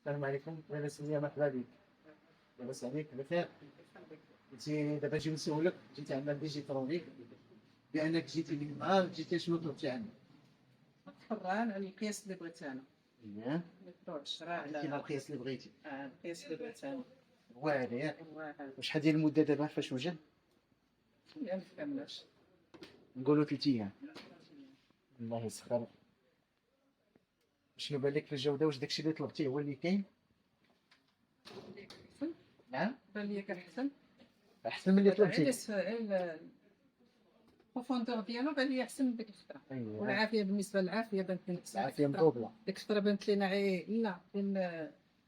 السلام عليكم، لاباس عليا مرحبا بك. لاباس عليك بخير؟ انت دابا جيت نسولك، جيت عندنا ديجيترونيك بانك جيتي لي النهار، جيتي شنو طلبتي عندنا؟ فران على القياس اللي بغيت انا. اييه، ميكرو 10 على عطيتينا القياس اللي بغيتي. القياس اللي بغيت انا. هو هذا ياك؟ هو هذا. وشحال ديال المده دابا فاش وجد؟ ما فهمناش. نقولوا 3 ايام. الله يسخر. شنو بان لك في الجوده؟ واش داكشي اللي طلبتيه هو اللي كاين؟ احسن. نعم، بان لي كنحسن. احسن من اللي طلبتيه. البروفوندور ديالو بان لي احسن من ديك الفتره. اييه، والعافيه بالنسبه للعافيه بانت لي احسن. العافيه مطوبله. ديك الفتره بانت لينا لا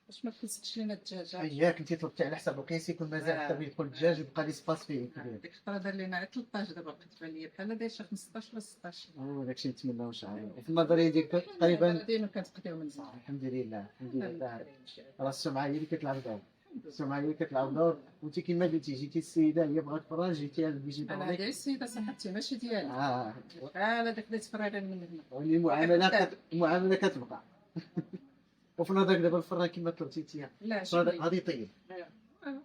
واش ما كنسقش لينا الدجاجه. اييه، كنتي طلبتي على حساب القياس يكون مازال حتى يدخل الدجاج ويبقى لي سباس فيه كبير. ديك الفتره دار لينا 13 دابا بقات تبان لي بحال داير شي 15 ولا 16. داكشي نتمناو شحال في النظريه ديالك تقريبا. ديما كتقضيو مزيان. الحمد لله الحمد لله. راه السمعه هي اللي كتلعب دور. السمعه هي اللي كتلعب دور. وانت كما قلتي جيتي السيده هي بغات تفرج، جيتي عند بيجي انا دورك. ديال السيده صاحبتي ماشي ديالي. اه، بحال هذاك اللي تفرغ من هنا. واللي المعامله كتبقى. وفي نظرك دابا الفران كما طلبتي انت، لا غادي يطيب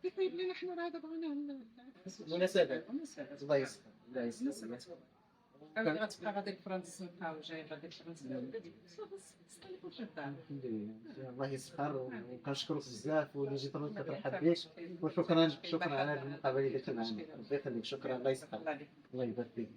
يطيب لنا حنا راه دابا مناسبات. الله يسر الله يسر. غتبقى غادي فرنسا وجاي غادي فرنسا. الحمد لله الله يسخر. وكنشكرك بزاف واللي جيت كترحب بك. وشكرا على هذه المقابله اللي درتي معنا. الله يخليك، شكرا الله يسخر. الله يبارك فيك.